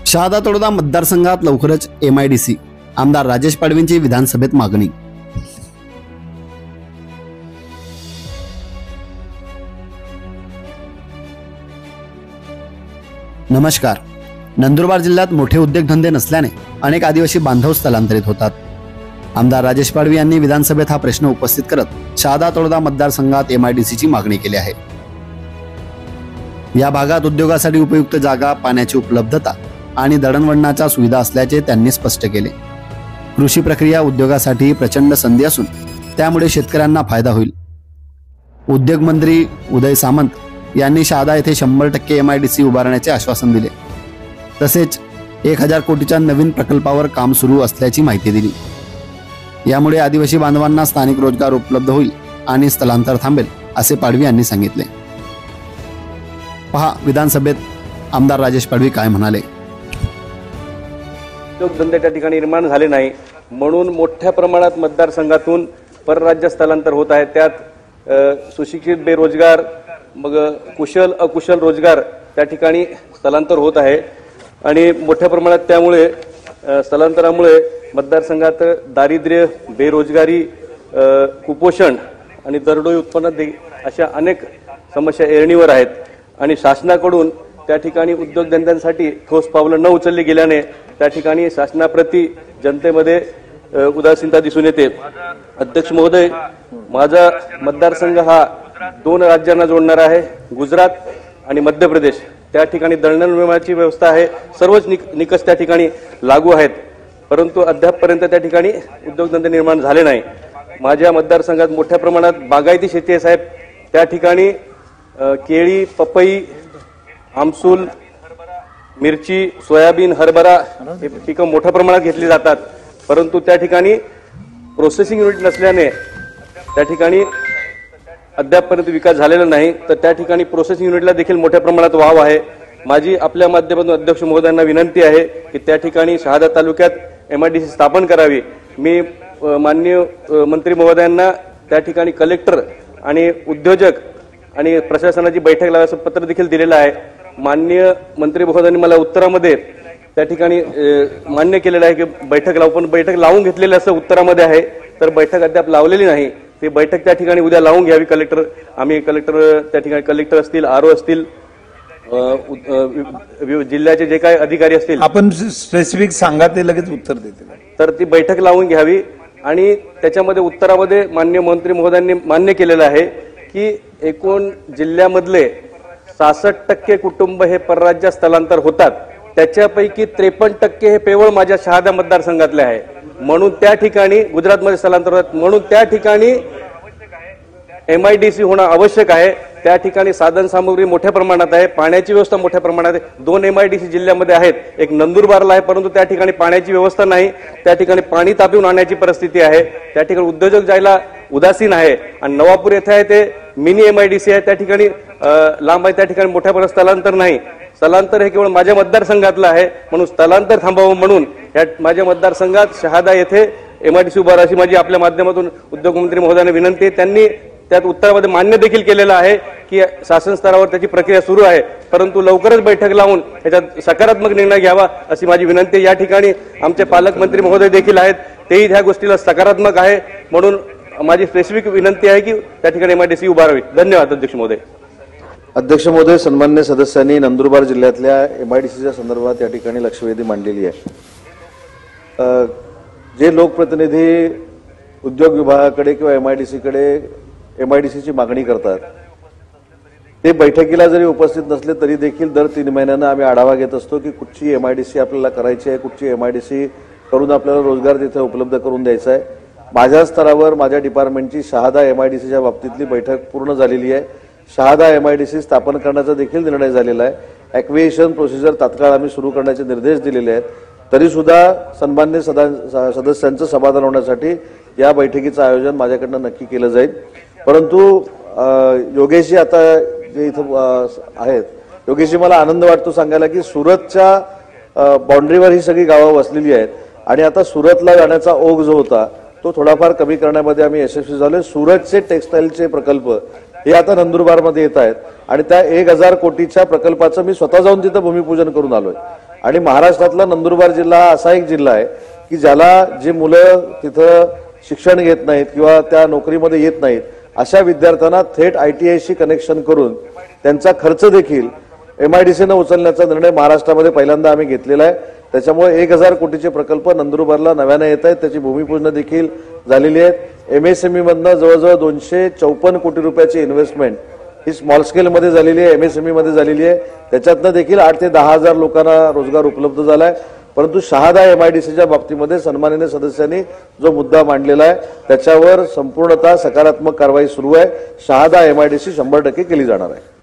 शहादा तळोदा मतदारसंघात लवकरच MIDC आमदार राजेश पाडवींची विधानसभेत मागणी। नमस्कार। नंदुरबार जिल्ह्यात मोठे उद्योगधंदे नसल्याने अनेक आदिवासी बांधव स्थलांतरित होतात। आमदार राजेश पाडवी यांनी विधानसभेत हा प्रश्न उपस्थित करत शहादा तळोदा मतदारसंघात MIDC ची मागणी केली आहे। या भागात उद्योगासाठी उपयुक्त जागा, पाण्याची उपलब्धता आणि दळणवळणाच्या सुविधा असल्याचे त्यांनी स्पष्ट केले। कृषी प्रक्रिया उद्योगासाठी प्रचंड संधी असून त्यामुळे शेतकऱ्यांना फायदा होईल। उद्योग मंत्री उदय सामंत यांनी शहादा येथे 100% MIDC उभारण्याचे आश्वासन दिले। तसेच 1000 कोटीच्या नवीन प्रकल्पावर काम सुरू असल्याची माहिती दिली। यामुळे आदिवासी बांधवांना स्थानिक रोजगार उपलब्ध होईल आणि स्थलांतर थांबेल असे पाडवी यांनी सांगितले। पहा विधानसभेत आमदार राजेश पाडवी काय म्हणाले। उद्योगधंदे त्या ठिकाणी निर्माण झाले नाही म्हणून मोठ्या प्रमाणात मतदारसंघातून परराज्य स्थलांतर होत आहे। त्यात सुशिक्षित बेरोजगार, मग कुशल अकुशल रोजगार त्या ठिकाणी स्थलांतर होत आहे आणि मोठ्या प्रमाणात त्यामुळे स्थलांतरामुळे मतदारसंघात दारिद्र्य, बेरोजगारी, कुपोषण आणि दरडोई उत्पन्न अशा अनेक समस्या ऐरणीवर आहेत आणि शासनाकडून त्या ठिकाणी उद्योगधंद्यांसाठी ठोस पावलं न उचलली गेल्याने त्या ठिकाणी शासनाप्रती जनतेमध्ये उदासीनता दिसून येते। अध्यक्ष महोदय, माझा मतदारसंघ हा 2 राज्यांना जोडणारा आहे, गुजरात आणि मध्य प्रदेश। त्या ठिकाणी दळणवळणाची व्यवस्था आहे, सर्वच निकष त्या ठिकाणी लागू आहेत, परंतु अद्यापपर्यंत त्या ठिकाणी उद्योगधंदे निर्माण झाले नाही। माझ्या मतदारसंघात मोठ्या प्रमाणात बागायती शेती आहे साहेब। त्या ठिकाणी केळी, पपई, आमसूल, मिरची, सोयाबीन, हरभरा हे पिकं मोठ्या प्रमाणात घेतली जातात, परंतु त्या ठिकाणी प्रोसेसिंग युनिट नसल्याने त्या ठिकाणी अद्यापपर्यंत विकास झालेला नाही। तर त्या ठिकाणी प्रोसेसिंग युनिटला देखील मोठ्या प्रमाणात वाव आहे। माझी आपल्या माध्यमातून अध्यक्ष महोदयांना विनंती आहे की त्या ठिकाणी शहादा तालुक्यात MIDC स्थापन करावी। मी माननीय मंत्री महोदयांना त्या ठिकाणी कलेक्टर आणि उद्योजक आणि प्रशासनाची बैठक लावायचं पत्र देखील दिलेलं आहे। माननीय मंत्री महोदयांनी मला उत्तरामध्ये त्या ठिकाणी मान्य केलेलं आहे की बैठक लावू, पण बैठक लावून घेतलेली असं उत्तरामध्ये आहे, तर बैठक अद्याप लावलेली नाही। ती बैठक त्या ठिकाणी उद्या लावून घ्यावी। कलेक्टर त्या ठिकाणी कलेक्टर असतील, RO असतील, जिल्ह्याचे जे काही अधिकारी असतील, आपण स्पेसिफिक सांगा ते लगेच उत्तर देतील, तर ती बैठक लावून घ्यावी। आणि त्याच्यामध्ये उत्तरामध्ये माननीय मंत्री महोदयांनी मान्य केलेलं आहे की एकूण जिल्ह्यामधले 66% कुटुंब हे परराज्यात स्थलांतर होतात, त्याच्यापैकी 53% हे केवळ माझ्या शहादा मतदारसंघातले आहे, म्हणून त्या ठिकाणी गुजरातमध्ये स्थलांतर होतात, म्हणून त्या ठिकाणी MIDC होणं आवश्यक आहे। त्या ठिकाणी साधन सामुग्री मोठ्या प्रमाणात आहे, पाण्याची व्यवस्था मोठ्या प्रमाणात आहे। 2 MIDC जिल्ह्यामध्ये आहेत, एक नंदुरबारला आहे, परंतु त्या ठिकाणी पाण्याची व्यवस्था नाही, त्या ठिकाणी पाणी तापवून आणण्याची परिस्थिती आहे। त्या ठिकाणी उद्योजक जायला उदासीन आहे आणि नवापूर येथे आहे ते मिनी MIDC आहे, त्या ठिकाणी लांब आहे, त्या ठिकाणी मोठ्या प्रमाणात स्थलांतर नाही। स्थलांतर हे केवळ माझ्या मतदारसंघातलं आहे, म्हणून स्थलांतर थांबावं म्हणून माझ्या मतदारसंघात शहादा येथे MIDC उभारा अशी माझी आपल्या माध्यमातून उद्योगमंत्री महोदयांना विनंती आहे। त्यांनी त्यात उत्तरामध्ये मान्य देखील केलेलं आहे की शासन स्तरावर त्याची प्रक्रिया सुरू आहे, परंतु लवकरच बैठक लावून याच्यात सकारात्मक निर्णय घ्यावा अशी माझी विनंती आहे। या ठिकाणी आमचे पालकमंत्री महोदय देखील आहेत, तेही ह्या गोष्टीला सकारात्मक आहे, म्हणून माझी स्पेसिफिक विनंती आहे की त्या ठिकाणी MIDC उभारावी। धन्यवाद अध्यक्ष महोदय। अध्यक्ष महोदय, सन्मान्य सदस्यांनी नंदुरबार जिल्ह्यातल्या MIDCच्या संदर्भात या ठिकाणी लक्षवेधी मांडलेली आहे। जे लोकप्रतिनिधी उद्योग विभागाकडे किंवा MIDCची मागणी करतात ते बैठकीला जरी उपस्थित नसले तरी देखील दर 3 महिन्यांना आम्ही आढावा घेत असतो की कुठची MIDC आपल्याला करायची आहे, कुठची MIDC करून आपल्याला रोजगार तिथे उपलब्ध करून द्यायचा आहे। माझ्या स्तरावर माझ्या डिपार्टमेंटची शहादा MIDCच्या बाबतीतली बैठक पूर्ण झालेली आहे। शहादा MIDC स्थापन करण्याचा देखील निर्णय झालेला आहे। ॲक्विजिशन प्रोसिजर तात्काळ आम्ही सुरू करण्याचे निर्देश दिलेले आहेत। तरी सुद्धा सन्मान्य सदस्यांचं समाधान होण्यासाठी या बैठकीचं आयोजन माझ्याकडनं नक्की केलं जाईल। परंतु योगेशजी आता जे इथं आहेत, योगेशजी मला आनंद वाटतो सांगायला की सुरतच्या बाउंड्रीवर ही सगळी गावं वसलेली आहेत आणि आता सुरतला जाण्याचा ओघ जो होता तो थोडाफार कमी करण्यामध्ये आम्ही यशस्वी झालोय। सुरतचे टेक्सटाईलचे प्रकल्प हे आता नंदुरबारमध्ये येत आहेत आणि त्या 1000 कोटीच्या प्रकल्पाचं मी स्वतः जाऊन तिथं भूमिपूजन करून आलोय। आणि महाराष्ट्रातला नंदुरबार जिल्हा हा असा एक जिल्हा आहे की ज्याला जे मुलं तिथं शिक्षण घेत नाहीत किंवा त्या नोकरीमध्ये येत नाहीत अशा विद्यार्थ्यांना थेट ITIशी कनेक्शन करून त्यांचा खर्च देखील MIDCनं उचलण्याचा निर्णय महाराष्ट्रामध्ये पहिल्यांदा आम्ही घेतलेला आहे. त्याच्यामुळे 1000 कोटीचे प्रकल्प नंदुरबारला नव्याने येत आहेत. त्याची भूमिपूजन देखील झालेली आहे. MSME मधनं जवळजवळ 254 कोटी रुपयाची इन्व्हेस्टमेंट ही स्मॉल स्केलमध्ये झालेली आहे, MSME मध्ये झालेली आहे. त्याच्यातनं देखील 8 ते 10 हजार लोकांना रोजगार उपलब्ध झालाय. परंतु शहादा MIDCच्या बाबतीमध्ये सन्माननीय सदस्यांनी जो मुद्दा मांडलेला आहे त्याच्यावर संपूर्णतः सकारात्मक कारवाई सुरू आहे. शहादा MIDC 100% केली जाणार आहे.